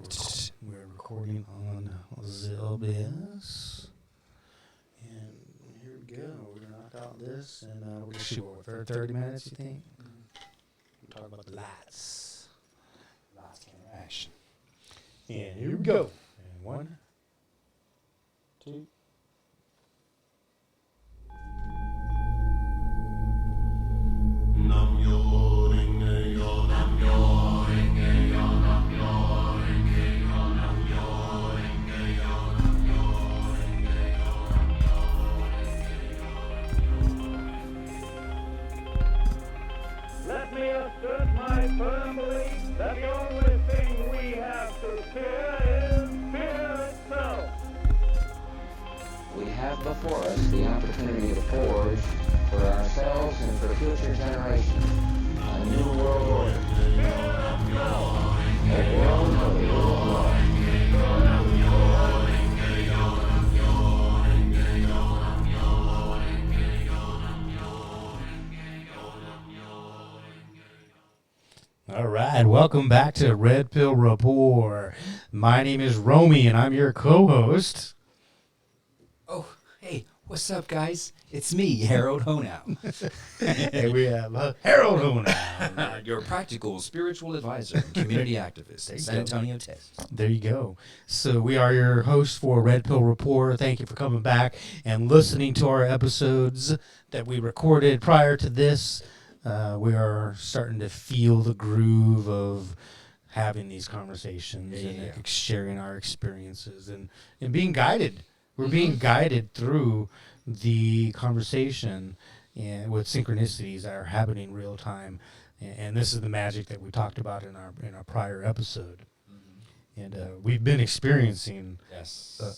We're recording on Zilbis. And here we go. We're going to knock out this, and we're going to shoot for 30 minutes, you think? We'll talk about the lights. Lights, camera, action. And here we go. And 1, 2. Let me assert my firm belief that the only thing we have to fear is fear itself. We have before us the opportunity to forge for ourselves and for future generations a new world order. A world of the rule of law. All right, welcome back to Red Pill Rapport. My name is Romy, and I'm your co-host. Oh, hey, what's up, guys? It's me, Harold Honow. And we have Harold Honow. Your practical spiritual advisor and community activist in San Antonio, Texas. There you go. So we are your hosts for Red Pill Rapport. Thank you for coming back and listening to our episodes that we recorded prior to this. We are starting to feel the groove of having these conversations and sharing our experiences and being guided. We're being guided through the conversation and with synchronicities that are happening real time. And this is the magic that we talked about in our prior episode. And we've been experiencing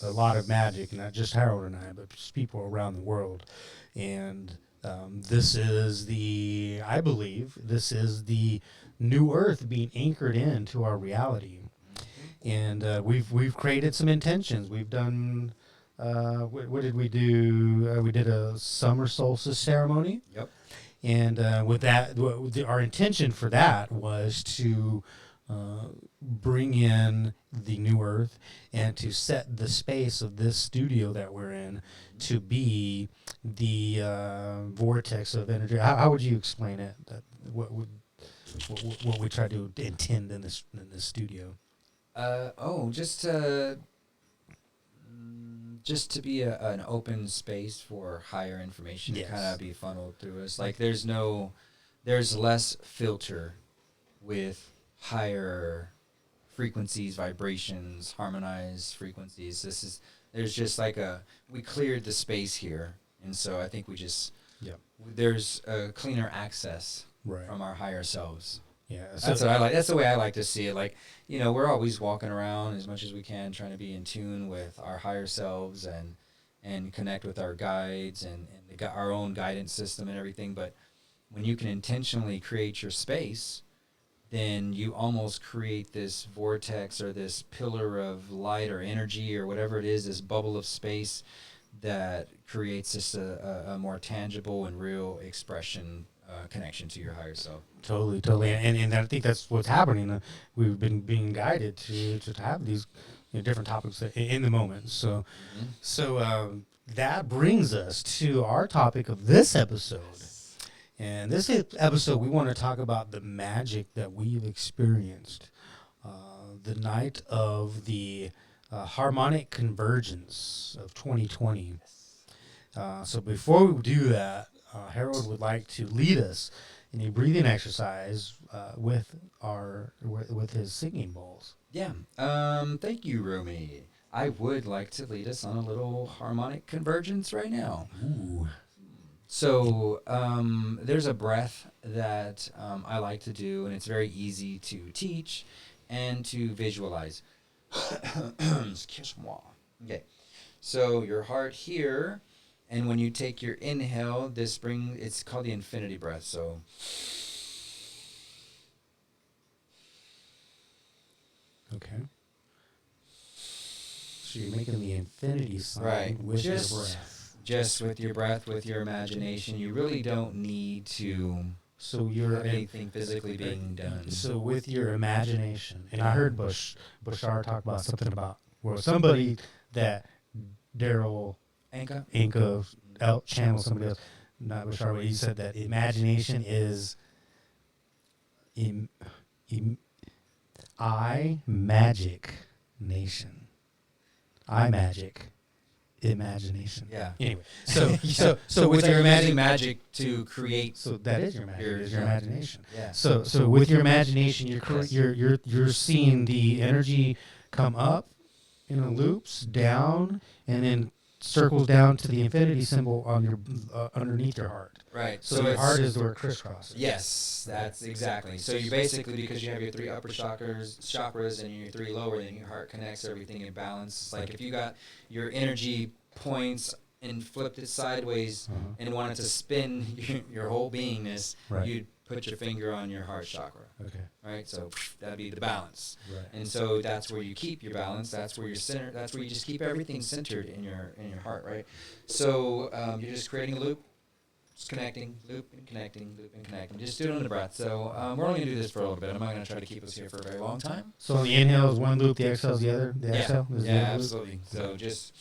a lot of magic, not just Harold and I, but just people around the world. And this is I believe this is the new earth being anchored into our reality. And we've created some intentions. We've done, what did we do? We did a summer solstice ceremony. Yep. And with that, our intention for that was to bring in the new earth and to set the space of this studio that we're in to be the vortex of energy. How would you explain it? What we try to intend in this studio? Just to be an open space for higher information to kind of be funneled through us. Like there's less filter with higher frequencies, vibrations, harmonized frequencies. There's just like we cleared the space here, and so I think there's a cleaner access from our higher selves. Yeah, that's what I like. That's the way I like to see it. Like, we're always walking around as much as we can, trying to be in tune with our higher selves and connect with our guides and our own guidance system and everything. But when you can intentionally create your space, then you almost create this vortex or this pillar of light or energy or whatever it is, this bubble of space that creates just a more tangible and real expression, connection to your higher self. Totally. And I think that's what's happening. We've been being guided to have these different topics in the moment. So, that brings us to our topic of this episode. And this episode, we want to talk about the magic that we've experienced the night of the Harmonic Convergence of 2020. So before we do that, Harold would like to lead us in a breathing exercise with his singing bowls. Yeah. Thank you, Romy. I would like to lead us on a little harmonic convergence right now. Ooh. So there's a breath that I like to do, and it's very easy to teach and to visualize. Excuse-moi. Okay. So your heart here, and when you take your inhale, it's called the infinity breath. So okay. So you're making the infinity sign with your breath. Just with your breath, with your imagination. You really don't need to So you're anything physically being done. So with your imagination, and I heard Bashar talk about something about somebody that Daryl Inca channel somebody else, not Bashar, but he said that imagination is I magic nation. I magic imagination. Yeah. Anyway, so with your imagining magic to create. So that is your magic. Is your imagination. Yeah. So with your imagination, you're seeing the energy come up in loops, down, and then circles down to the infinity symbol on your underneath your heart. Right. So your heart is where it crisscrosses. Yes, that's exactly. So you basically, because you have your 3 upper chakras and your 3 lower, then your heart connects everything in balance. It's like if you got your energy points and flipped it sideways and wanted to spin your whole beingness, you'd put your finger on your heart chakra. Okay. Right? So that'd be the balance. Right. And so that's where you keep your balance. That's where you're centered. That's where you just keep everything centered in your heart, right? So you're just creating a loop. Just connecting, loop and connecting, loop and connecting. Just do it on the breath. So we're only going to do this for a little bit. I'm not going to try to keep us here for a very long time. So the inhale is one loop, the exhale is the other? The exhale is the other loop? Absolutely. So just...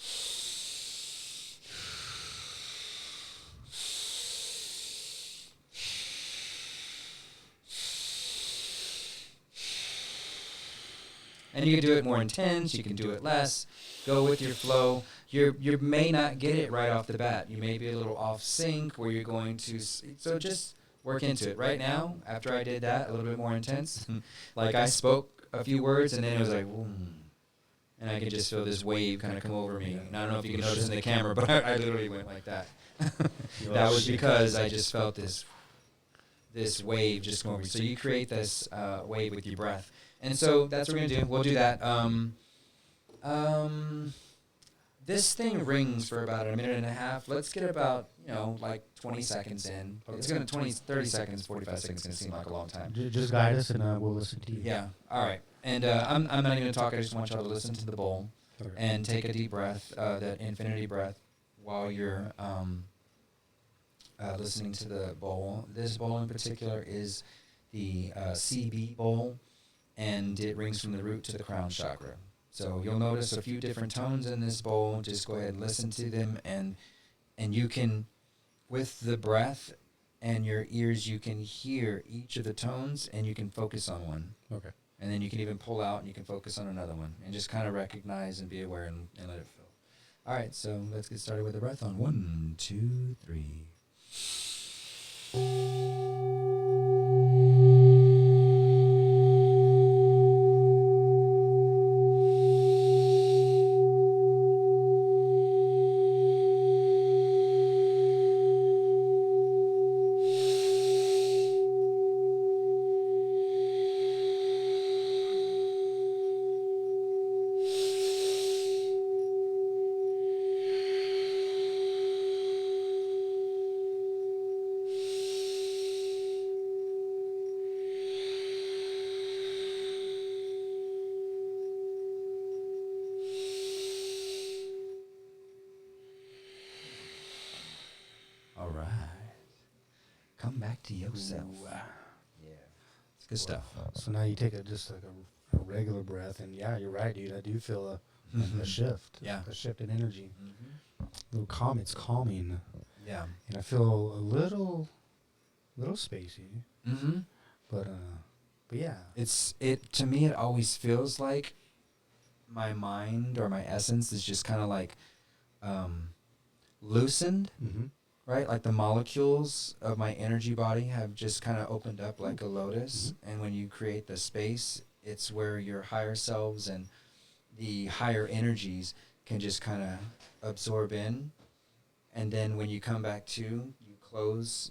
And you can do it more intense, you can do it less, go with your flow. You may not get it right off the bat. You may be a little off sync where you're going to, so just work into it. Right now, after I did that, a little bit more intense, like I spoke a few words and then it was like, boom. And I could just feel this wave kind of come over me. And I don't know if you can notice in the camera, but I literally went like that. That was because I just felt this wave just come over me. So you create this wave with your breath. And so that's what we're going to do. We'll do that. This thing rings for about a minute and a half. Let's get about, like 20 seconds in. It's going to 30 seconds, 45 seconds is going to seem like a long time. Just guide us and we'll listen to you. Yeah. All right. And I'm not even going to talk. I just want y'all to listen to the bowl and take a deep breath, that infinity breath, while you're listening to the bowl. This bowl in particular is the CB bowl, and it rings from the root to the crown chakra. So you'll notice a few different tones in this bowl. Just go ahead and listen to them, and you can, with the breath and your ears, you can hear each of the tones, and you can focus on one. Okay. And then you can even pull out, and you can focus on another one, and just kind of recognize and be aware and let it fill. All right, so let's get started with the breath on 1, 2, 3. All right. Come back to yourself. Yeah. It's good stuff. So now you take just like a regular breath, and yeah, you're right, dude. I do feel a shift. Yeah. A shift in energy. Mm-hmm. A little calm. It's calming. Yeah. And I feel a little spacey. Mm-hmm. But yeah. To me, it always feels like my mind or my essence is just kind of like loosened. Mm-hmm. Right? Like the molecules of my energy body have just kind of opened up like a lotus. Mm-hmm. And when you create the space, it's where your higher selves and the higher energies can just kind of absorb in. And then when you come back to, you close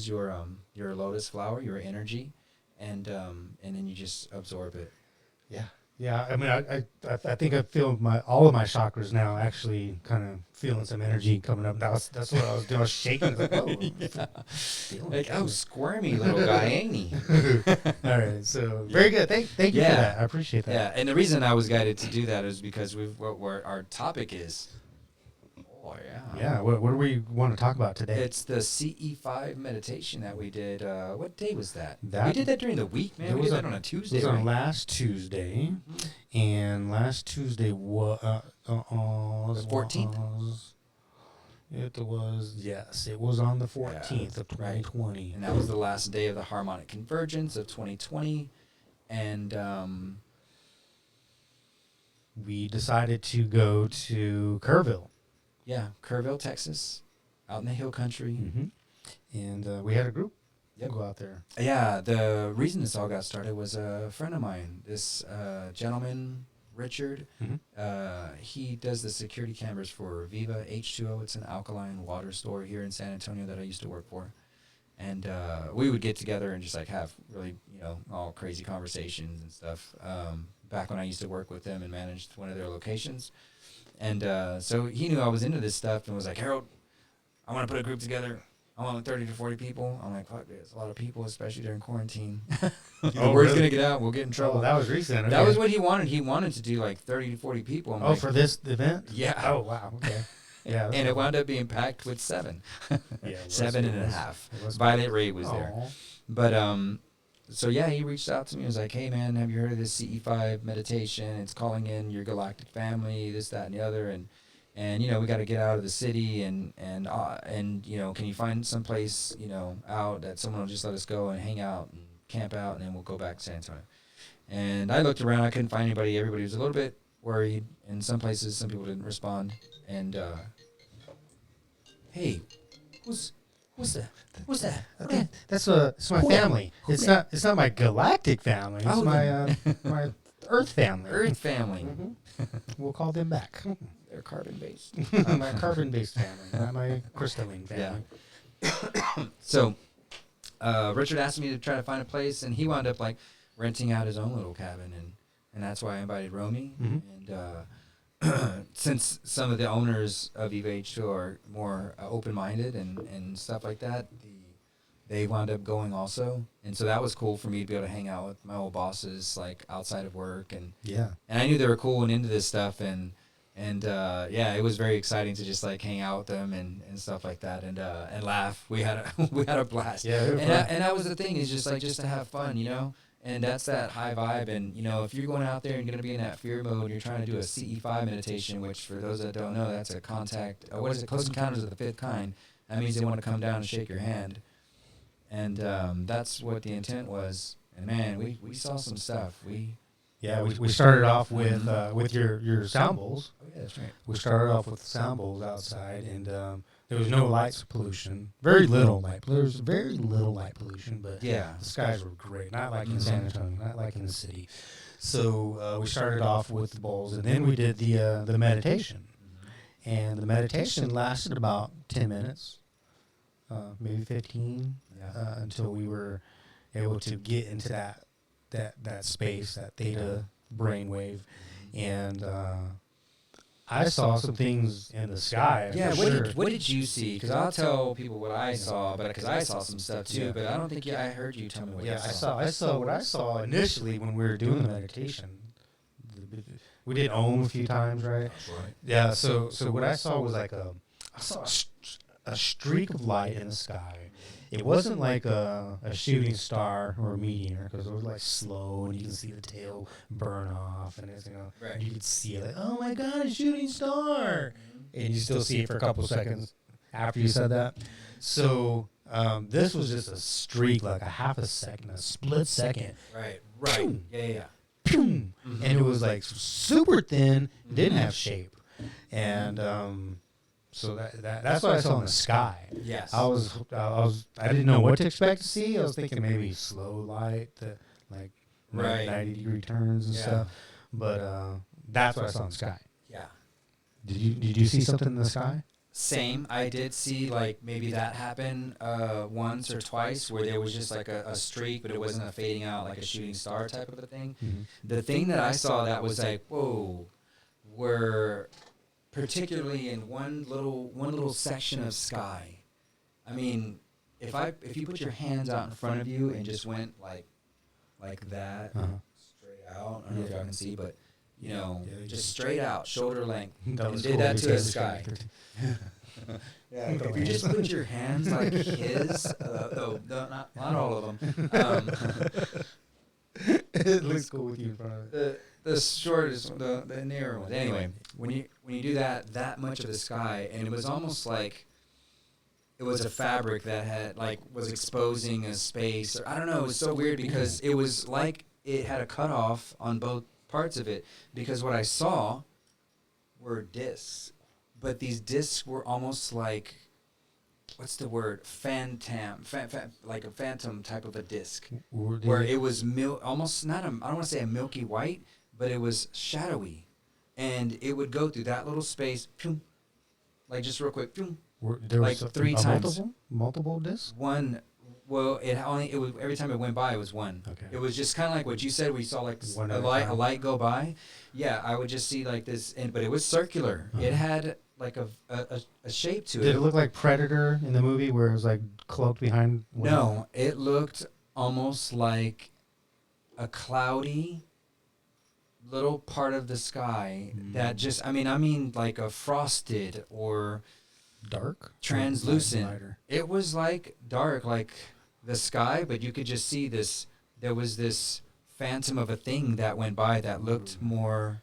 your lotus flower, your energy, and then you just absorb it. Yeah. Yeah, I mean, I think I feel all of my chakras now actually kind of feeling some energy coming up. That's what I was doing. I was shaking. Like, whoa. Like, oh, squirmy little guy, ain't he? All right, so very good. Thank you for that. I appreciate that. Yeah, and the reason I was guided to do that is because our topic is Oh, yeah. Yeah. What do we want to talk about today? It's the CE5 meditation that we did. What day was that? We That- did that during the week, man. It We was did that on- on a It Tuesday. was on right? last Tuesday, and last Tuesday was The 14th? It was, yes, it was on the 14th of right. 2020. And that was the last day of the Harmonic Convergence of 2020. And We decided to go to Kerrville. yeah, Kerrville, Texas, out in the hill country. And we had a group Yep. go out there. Yeah, the reason this all got started was a friend of mine, this gentleman, Richard. He does the security cameras for Viva H2O. It's an alkaline water store here in San Antonio that I used to work for. And we would get together and just like have really, all crazy conversations and stuff. Back when I used to work with them and managed one of their locations. And so he knew I was into this stuff and was like, Harold, I want to put a group together. I want like 30 to 40 people. I'm like, fuck, there's a lot of people, especially during quarantine. The Oh, word's really? going to get out. We'll get in trouble. Oh, that was recent. That okay. was what he wanted. He wanted to do like 30 to 40 people. I'm Oh, like, for this event? yeah. Oh, wow. Okay. Yeah. And it wound up being packed with 7. Yeah, it was- 7 it and a was- half. it was- Violet Ray was there. Aw. But so yeah, he reached out to me. He was like, "Hey man, have you heard of this CE5 meditation? It's calling in your galactic family, this, that, and the other, and we got to get out of the city, and can you find some place out that someone will just let us go and hang out and camp out, and then we'll go back to San Antonio." And I looked around, I couldn't find anybody. Everybody was a little bit worried. In some places, some people didn't respond. And hey, what's that? What's that? Okay. That's my family. It's not my galactic family. It's Oh, my my Earth family. Earth family. We'll call them back. They're carbon based. My carbon-based family, not my crystalline family. So, Richard asked me to try to find a place, and he wound up like renting out his own little cabin, and that's why I invited Romy. And since some of the owners of Viva H2 are more open-minded and stuff like that, they wound up going also, and so that was cool for me to be able to hang out with my old bosses like outside of work, and I knew they were cool and into this stuff, and it was very exciting to just like hang out with them and stuff like that, and laugh. We had a blast. Yeah, and that was the thing, is just to have fun, and that's that high vibe. And if you're going out there and you're going to be in that fear mode, and you're trying to do a CE5 meditation, which for those that don't know, that's a contact. What is it? Close encounters of the fifth kind. That means they want to come down and shake your hand, and that's what the intent was. And man, we saw some stuff. We started off with your sound bowls. Oh yeah, that's right. We started off with sound bowls outside, and there was no light pollution. Very little light. There was very little light pollution, but Yeah. the skies were great. Not like in San Antonio, not like in the city. So we started off with the bowls, and then we did the meditation. And the meditation lasted about 10 minutes, maybe 15, until we were able to get into that space, that theta brainwave. And I saw some things in the sky. Yeah, for sure. what did you see? Because I'll tell people what I saw, but because I saw some stuff too. But I don't think I heard you tell me what you saw. I saw what I saw initially when we were doing the meditation. We did Om a few times, right? That's right. Yeah. So what I saw was like I saw a streak of light in the sky. It wasn't like a shooting star or a meteor, because it was like slow, and you can see the tail burn off, and it's, Right. you could see it like, oh my god, a shooting star, and you still see it for a couple seconds after you said that. So this was just a streak, like a half a second, a split second, Right. Boom. Yeah. and it was like super thin, didn't have shape, and so that's what I saw in the sky. Yes. I didn't know what to expect to see. I was thinking maybe slow light, like Right. 90-degree turns and stuff. But that's what I saw in the sky. Yeah. Did you see something in the sky? Same. I did see like maybe that happen once or twice, where there was just like a streak, but it wasn't a fading out like a shooting star type of a thing. The thing that I saw that was like, whoa, were particularly in one little section of sky. I mean, if you put your hands out in front of you and just went like that, straight out. I don't know if y'all can see, but you know, Yeah, you just straight out, shoulder length, That and was did cool. that He to the said sky. Yeah, If you just put your hands like his, no, not all of them. It looks cool with you in front of it. The shortest, the nearer ones. Anyway, when you do that much of the sky, and it was almost like it was a fabric that had was exposing a space, or I don't know. It was so weird because it was like it had a cutoff on both parts of it. Because what I saw were discs, but these discs were almost like, what's the word? Like a phantom type of a disc, where it was almost not I don't want to say a milky white, but it was shadowy, and it would go through that little space, pew, like just real quick, pew, There like was 3 times. multiple discs. One. Well, it was every time it went by, it was one. Okay. It was just kind of like what you said. We saw like One a at a light time. go by. Yeah, I would just see like this, but it was circular. Uh-huh. It had like a shape to Did it. it look like Predator in the movie where it was like cloaked behind? No, it looked almost like a cloudy little part of the sky that just, I mean like a frosted or Dark, translucent. Lighter. It was like dark, like the sky, but you could just see this. There was this phantom of a thing that went by that looked more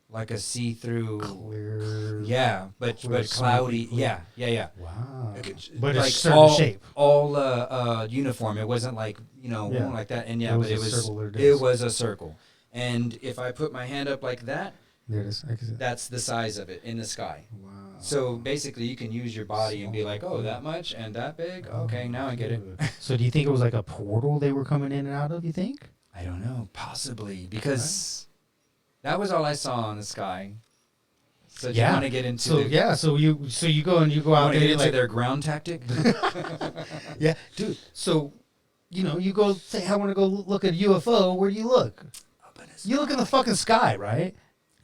like a see-through, clear. yeah, but clear cloudy, smoky. Yeah. Wow. Like But like it's certain all, shape. all uniform. It wasn't like Yeah. like that. And It was but it a was circular it disc. was a circle. And if I put my hand up like that, There it is. I can see that. that's the size of it in the sky. Wow. So basically, you can use your body and be like, oh, that much and that big. Okay, now I get it. So do you think it was like a portal they were coming in and out of? You think? I don't know, possibly, because that was all I saw in the sky. So do you want to get into So you go and you go out want to there get into like, their ground tactic? yeah, dude. So you go say I want to go look at UFO. Where do you look? You look in the fucking sky, right?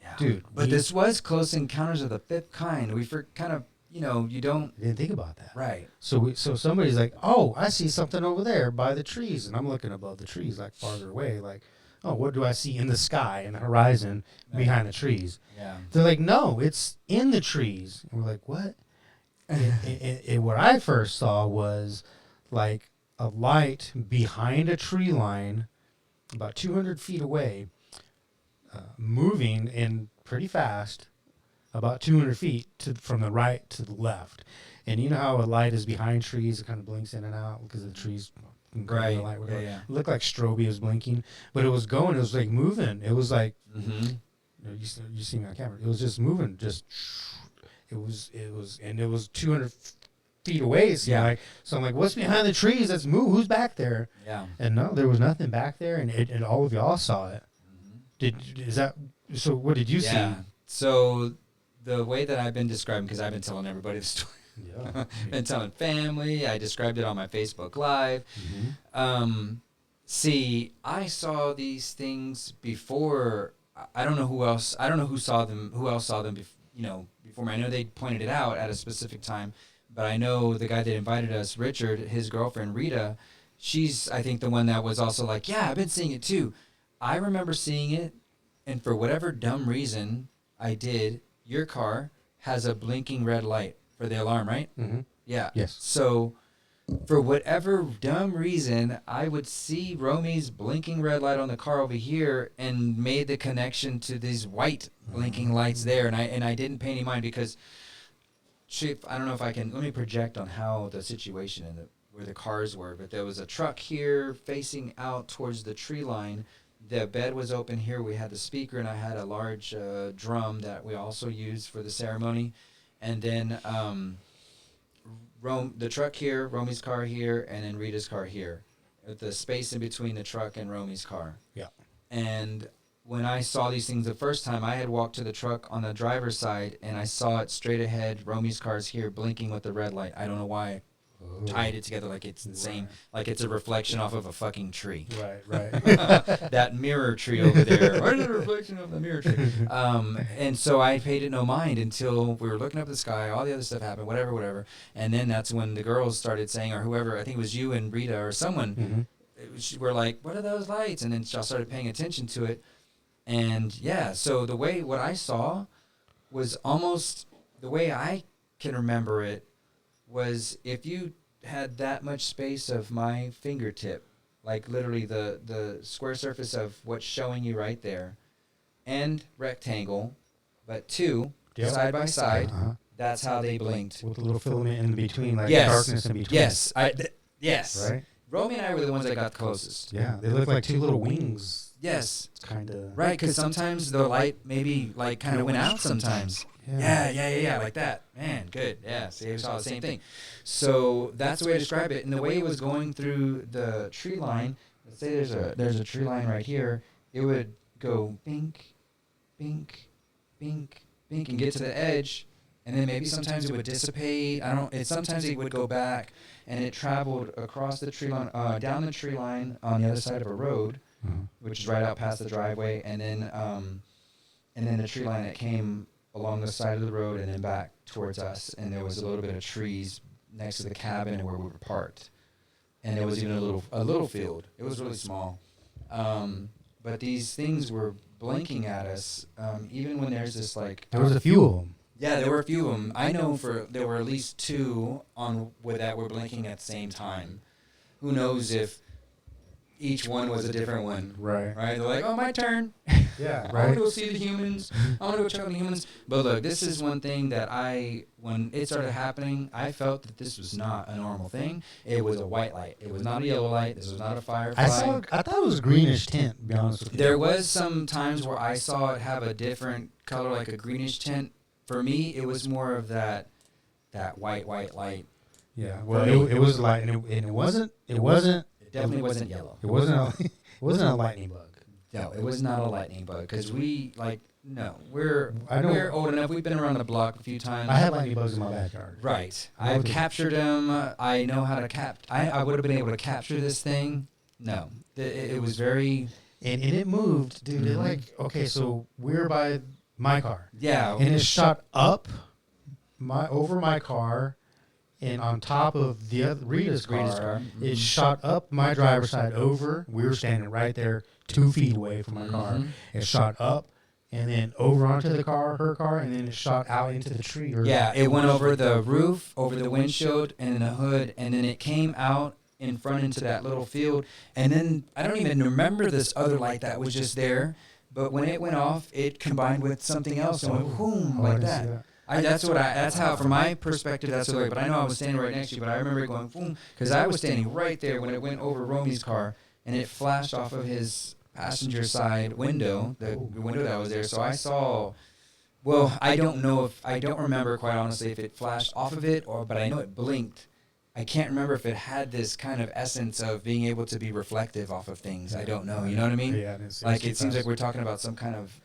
Yeah. Dude, But this was Close Encounters of the Fifth Kind. We kind of, you don't. I didn't think about that. Right. So somebody's like, oh, I see something over there by the trees, and I'm looking above the trees, like farther away, like, oh, what do I see in the sky, in the horizon, behind the trees? Yeah. They're like, no, it's in the trees. And we're like, what? And what I first saw was like a light behind a tree line, about 200 feet away, moving in pretty fast, about 200 feet from the right to the left. And you know how a light is behind trees, it kind of blinks in and out because the trees. Right. The light, whatever. Yeah. It looked like Strobe was blinking, but it was going. It was like moving. It was like you see me on camera. It was just moving. Just it was, and it was 200 feet away. So Yeah. so I'm like, what's behind the trees? Let's move. Who's back there? Yeah. And no, there was nothing back there, and all of y'all saw it. So what did you Yeah. So the way that I've been describing, because I've been telling everybody the story. see? Yeah. Been telling family. I described it on my Facebook Live. Mm-hmm. See, I saw these things before. I don't know who else. I don't know who saw them. Who else saw them? Before me. I know they pointed it out at a specific time, but I know the guy that invited us, Richard, his girlfriend Rita. She's, I think, the one that was also like, yeah, I've been seeing it too. I remember seeing it, and for whatever dumb reason I did, your car has a blinking red light for the alarm, right? Mm-hmm. Yeah. Yes. So, for whatever dumb reason, I would see Romy's blinking red light on the car over here and made the connection to these white blinking lights there. And I didn't pay any mind because, I don't know if I can, let me project on how the situation where the cars were. But there was a truck here facing out towards the tree line. The bed was open here. We had the speaker, and I had a large drum that we also used for the ceremony. And then the truck here, Romy's car here, and then Rita's car here. With the space in between the truck and Romy's car. Yeah. And when I saw these things the first time, I had walked to the truck on the driver's side, and I saw it straight ahead. Romy's car's here, blinking with the red light. I don't know why. Tied it together like it's the same, like it's a reflection off of a fucking tree. Right. That mirror tree over there. Why is it a reflection of the mirror tree? And so I paid it no mind until we were looking up at the sky. All the other stuff happened, whatever. And then that's when the girls started saying, or whoever, I think it was you and Rita or someone, were like, what are those lights? And then I started paying attention to it. And yeah, so what I saw was almost the way I can remember it was if you had that much space of my fingertip, like literally the square surface of what's showing you right there, and rectangle, but two side by side. That's how they blinked. With a little filament in between, like Yes. darkness in between. Yes. Yes. Right? Romy and I were the ones that got the closest. Yeah, they look like two little wings. Yes. It's kind of... Right, because sometimes the light maybe like kind of went out sometimes. Yeah, like that. Man, good. Yeah, see, I saw the same thing. So that's the way I describe it. And the way it was going through the tree line, let's say there's a tree line right here, it would go bink, bink, bink, bink, and get to the edge. And then maybe sometimes it would dissipate. Sometimes it would go back, and it traveled across the tree line, down the tree line on the other side of a road, which is right out past the driveway, and then the tree line that came along the side of the road and then back towards us. And there was a little bit of trees next to the cabin where we were parked, and there was even a little field. It was really small, but these things were blinking at us, even when there's this like. There was a few of them. Yeah, there were a few of them. I know there were at least two that were blinking at the same time. Who knows if each one was a different one. Right. Right? They're like, oh, my turn. Yeah, I want right. to go see the humans. I want to go check on the humans. But look, this is one thing that when it started happening, I felt that this was not a normal thing. It was a white light. It was not a yellow light. This was not a firefly. I thought it was a greenish tint, to be honest with you. There was some times where I saw it have a different color, like a greenish tint. For me, it was more of that white light. Yeah, well, it was light, and it wasn't. It definitely wasn't yellow. It wasn't a lightning bug. No, it was not a lightning bug, because we're old enough. We've been around the block a few times. I had lightning bugs in my backyard. Right. I've captured them. I know how to I would have been able to capture this thing. No, it was very. And it moved, dude. It okay, so we're by my car. Yeah. And it shot up over my car, and on top of the other Rita's car. Mm-hmm. It shot up my driver's side over. We were standing right there 2 feet away from my car. It shot up and then over onto her car, and then it shot out into the tree. Yeah, it went over the roof, over the windshield, and the hood, and then it came out in front into that little field. And then I don't even remember this other light that was just there. But when it went off, it combined with something else and went boom, like that. That's how, from my perspective, that's the way. But I know I was standing right next to you, but I remember it going boom, because I was standing right there when it went over Romy's car, and it flashed off of his passenger side window, the window that was there. So I saw, well, I don't remember quite honestly if it flashed off of it, but I know it blinked. I can't remember if it had this kind of essence of being able to be reflective off of things. I don't know. You know what I mean? Yeah. It seems like we're talking about some kind of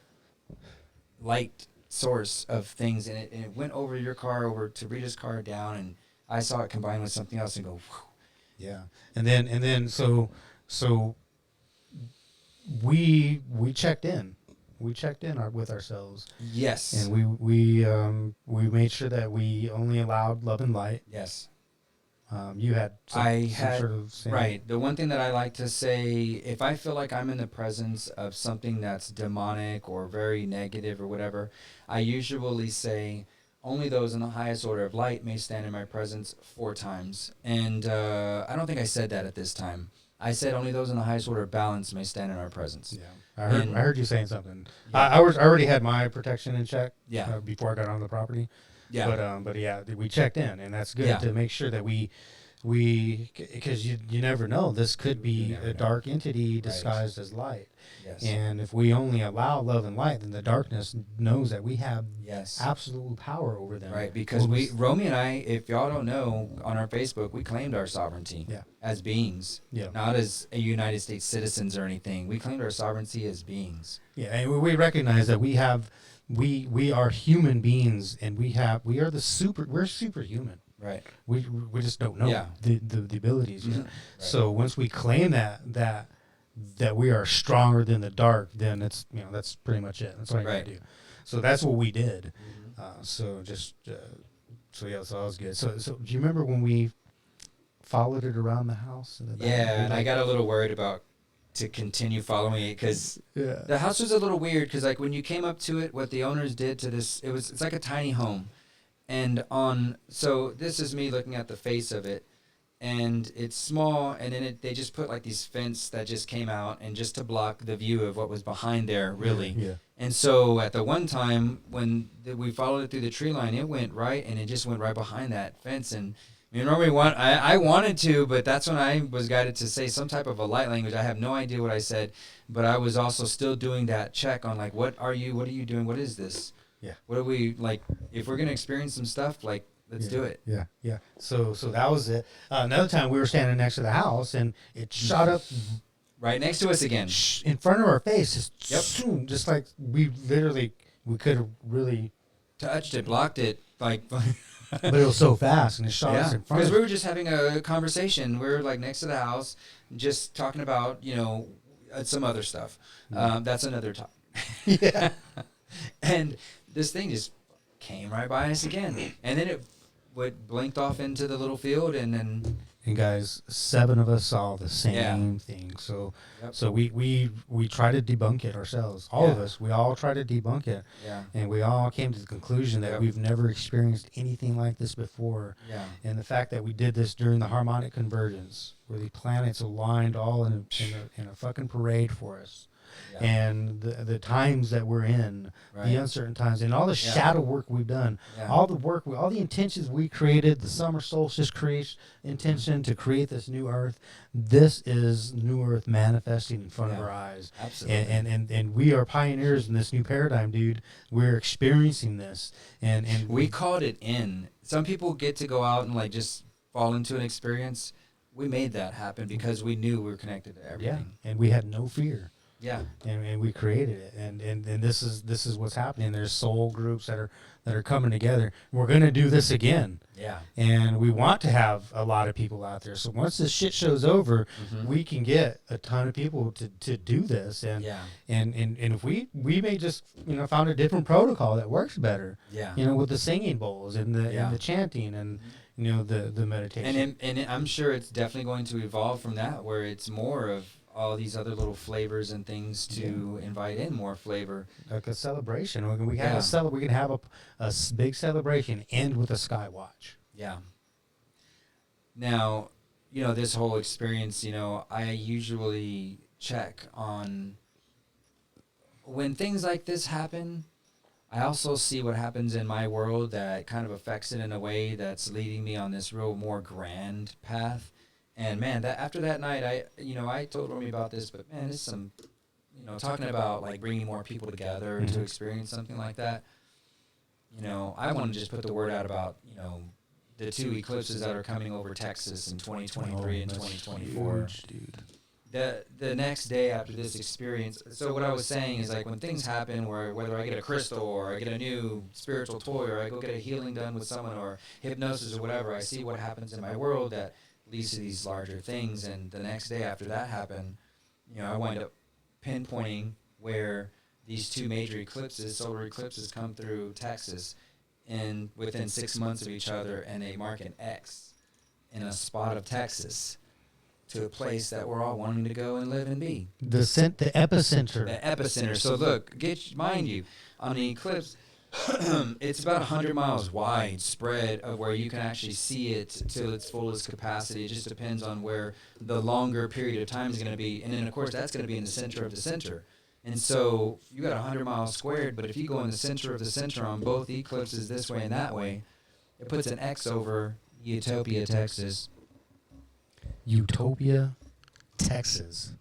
light source of things, and it went over your car, over to Rita's car, down, and I saw it combine with something else and go, whew. Yeah. And then so we checked in. We checked in with ourselves. Yes. And we made sure that we only allowed love and light. Yes. You had some sort of right. The one thing that I like to say, if I feel like I'm in the presence of something that's demonic or very negative or whatever, I usually say only those in the highest order of light may stand in my presence 4 times. And I don't think I said that at this time. I said only those in the highest order of balance may stand in our presence. Yeah, I heard you saying something. Yeah. I already had my protection in check. Yeah. Before I got on the property. Yeah. But yeah, we checked in, and that's good to make sure that we because you never know, this could be a dark entity disguised as light. Yes. And if we only allow love and light, then the darkness knows that we have yes. absolute power over them. Right, because Romy and I, if y'all don't know, on our Facebook, we claimed our sovereignty as beings, not as a United States citizens or anything. We claimed our sovereignty as beings. Yeah, and we recognize that we are human beings, and we're superhuman. Right. We just don't know the abilities yet. Right. So once we claim that we are stronger than the dark, then that's pretty much it. That's all you gotta do. So that's what we did. So that was good. So do you remember when we followed it around the house? And I got a little worried about to continue following it because Yeah. the house was a little weird because like when you came up to it, what the owners did to this, it's like a tiny home, and so this is me looking at the face of it, and it's small, and then they just put like these fence that just came out and just to block the view of what was behind there really. Yeah. And so at the one time when we followed it through the tree line, it went right, and it just went right behind that fence. And me and Romy I wanted to, but that's when I was guided to say some type of a light language. I have no idea what I said, but I was also still doing that check on like, what are you doing? What is this? Yeah. What are we, like, if we're going to experience some stuff, like, let's do it. Yeah, yeah. So that was it. Another time we were standing next to the house, and it shot up Right next to us again. in front of our face. Yep. Just like we could have really, Touched it, blocked it, like... but it was so fast, and it shot us in front because of we were just having a conversation. We were like next to the house, just talking about some other stuff. That's another topic. Yeah. And this thing just came right by us again, and then it blinked off into the little field, and then And guys, 7 of us saw the same thing. So so we try to debunk it ourselves. All of us, we all try to debunk it. Yeah. And we all came to the conclusion that we've never experienced anything like this before. Yeah. And the fact that we did this during the Harmonic Convergence, where the planets aligned all in a fucking parade for us. Yeah. And the times that we're in, Right. the uncertain times, and all the shadow work we've done, all the intentions we created, the summer solstice intention to create this new Earth. This is new Earth manifesting in front of our eyes. Absolutely. And we are pioneers in this new paradigm, dude. We're experiencing this, and we called it in. Some people get to go out and like just fall into an experience. We made that happen because we knew we were connected to everything. and we had no fear. Yeah. And we created it, and this is what's happening. There's soul groups that are coming together. We're gonna do this again. Yeah. And we want to have a lot of people out there. So once this shit show's over, we can get a ton of people to do this. And and if we may just found a different protocol that works better. Yeah. With the singing bowls and the chanting and the meditation. And I'm sure it's definitely going to evolve from that, where it's more of all these other little flavors and things to invite in more flavor. Like a celebration. We can have a big celebration end with a sky watch. Yeah. Now, this whole experience, I usually check on when things like this happen. I also see what happens in my world that kind of affects it in a way that's leading me on this real more grand path. And man, after that night, I told Romy about this, but man, it's some, talking about like bringing more people together to experience something like that. I want to just put the word out about, the 2 eclipses that are coming over Texas in 2023 and 2024. Huge, dude. The next day after this experience, so what I was saying is like when things happen where whether I get a crystal or I get a new spiritual toy or I go get a healing done with someone or hypnosis or whatever, I see what happens in my world that leads to these larger things. And the next day after that happened, I wind up pinpointing where these 2 major solar eclipses come through Texas and within 6 months of each other, and they mark an X in a spot of Texas to a place that we're all wanting to go and live and be. The epicenter. The epicenter. So look, mind you, on the eclipse, it's about 100 miles wide spread of where you can actually see it to its fullest capacity. It just depends on where the longer period of time is going to be. And then, of course, that's going to be in the center of the center. And so you got 100 miles squared, but if you go in the center of the center on both eclipses this way and that way, it puts an X over Utopia, Texas. Utopia, Texas.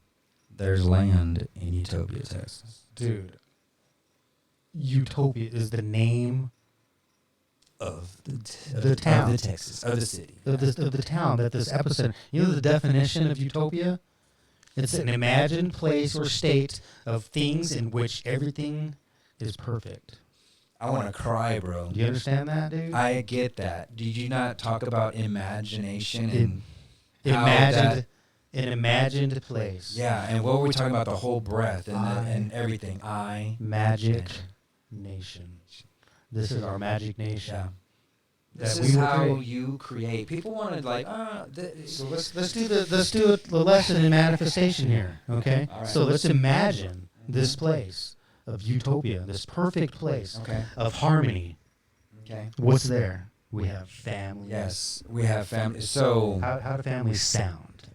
There's land in Utopia, Texas. Dude. Utopia is the name Of the town. Of the Texas. Of the city. of the town that this epicenter. The definition of utopia? It's an imagined place or state of things in which everything is perfect. I want to cry, bro. Do you understand that, dude? I get that. Did you not talk about imagination and An imagined place. Yeah, and what were we talking about? The whole breath and everything. Magic nation. This is our magic nation. Yeah. This that is we will how create. you create. People want to like, So let's do the lesson in manifestation here, okay? All right. So let's imagine this place of utopia, this perfect place Okay. of harmony. Okay. What's there? We have families. Yes, we have family. So How do families sound?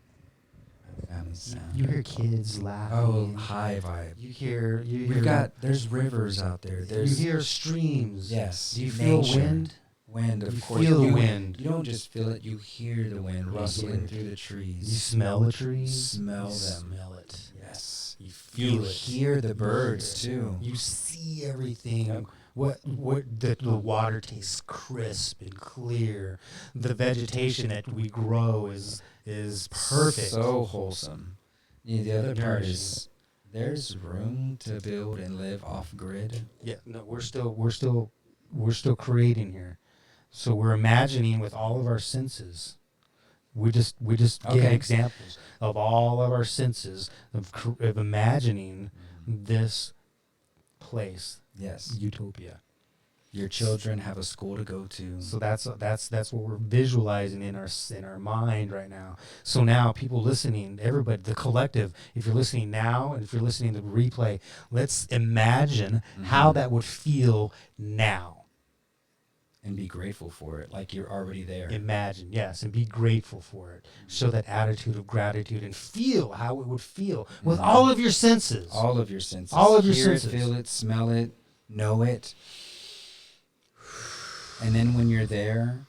family sound. You hear kids laughing. Oh, high vibe. You hear There's rivers out there. There's you hear streams. yes. Do you feel nature. wind? Wind, of You course. feel the You- wind. You don't just feel it. You hear the wind rustling through the You trees. smell the trees. Smell You them. Smell it. Yes. You feel You it. hear the birds too. You see everything. What the water tastes crisp and clear. The vegetation that we grow is perfect. So wholesome. Yeah, the other part is there's room to build and live off grid. Yeah, no, we're still creating here. So we're imagining with all of our senses. We just get Okay. examples of all of our senses of imagining this place, Yes. utopia. Your children have a school to go to. So that's what we're visualizing in our mind right now. So now people listening, everybody, the collective, if you're listening now and if you're listening to the replay, let's imagine how that would feel now. And be grateful for it, like you're already there. Imagine, yes, and be grateful for it. Show that attitude of gratitude and feel how it would feel with all of your senses. All of your senses. All of your Hear senses. it, feel it, smell it, know it. And then when you're there,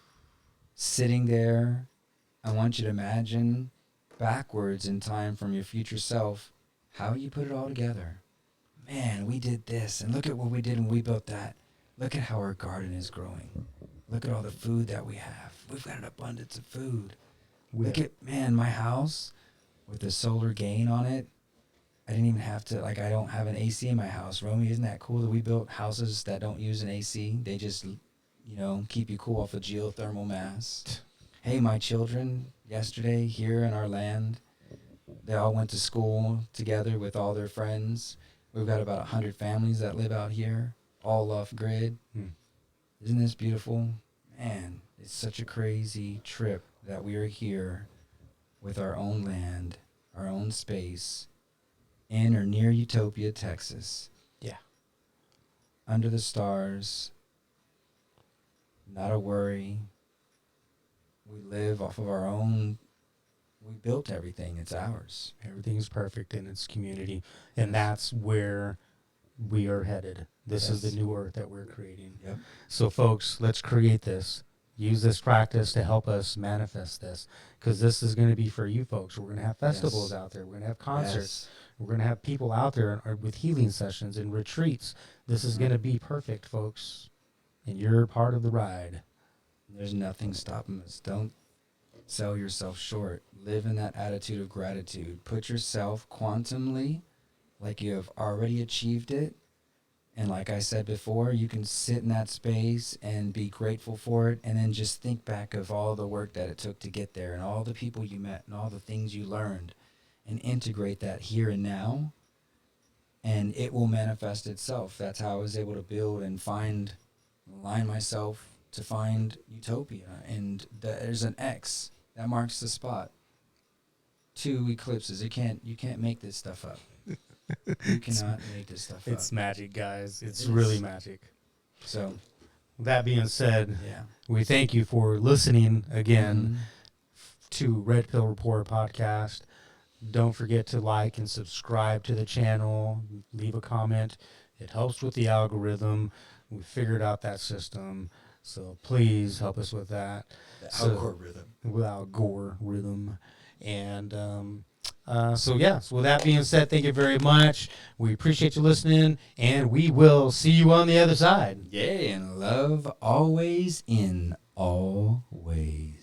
sitting there, I want you to imagine backwards in time from your future self how you put it all together. Man, we did this, and look at what we did when we built that. Look at how our garden is growing. Look at all the food that we have. We've got an abundance of food. Look at, man, my house with the solar gain on it. I didn't even have to, I don't have an AC in my house. Romy, isn't that cool that we built houses that don't use an AC? They just, keep you cool off of geothermal mass. Hey, my children, yesterday here in our land, they all went to school together with all their friends. We've got about 100 families that live out here, all off grid. Isn't this beautiful? Man, it's such a crazy trip that we are here with our own land, our own space, in or near Utopia, Texas. Yeah. Under the stars, not a worry. We live off of our own. We built everything. It's ours. Everything's perfect in its community, and that's where we are headed. This is the new earth that we're creating. Yep. So, folks, let's create this. Use this practice to help us manifest this, because this is going to be for you folks. We're going to have festivals out there. We're going to have concerts. We're going to have people out there with healing sessions and retreats. This is going to be perfect, folks, and you're part of the ride. There's nothing stopping us. Don't sell yourself short. Live in that attitude of gratitude. Put yourself quantumly like you have already achieved it. And like I said before, you can sit in that space and be grateful for it, and then just think back of all the work that it took to get there and all the people you met and all the things you learned, and integrate that here and now, and it will manifest itself. That's how I was able to build and align myself to find utopia. And there's an X that marks the spot. 2 eclipses. You can't make this stuff up. You cannot make this stuff up. It's magic, guys. It's It really is. magic. So, That being said, yeah. we thank you for listening again Mhm. to Red Pill Report podcast. Don't forget to like and subscribe to the channel. Leave a comment. It helps with the algorithm. We figured out that system. So please help us with that. The So- algorithm. With algorithm. And so with that being said, thank you very much. We appreciate you listening, and we will see you on the other side. Yeah, and love always in all ways.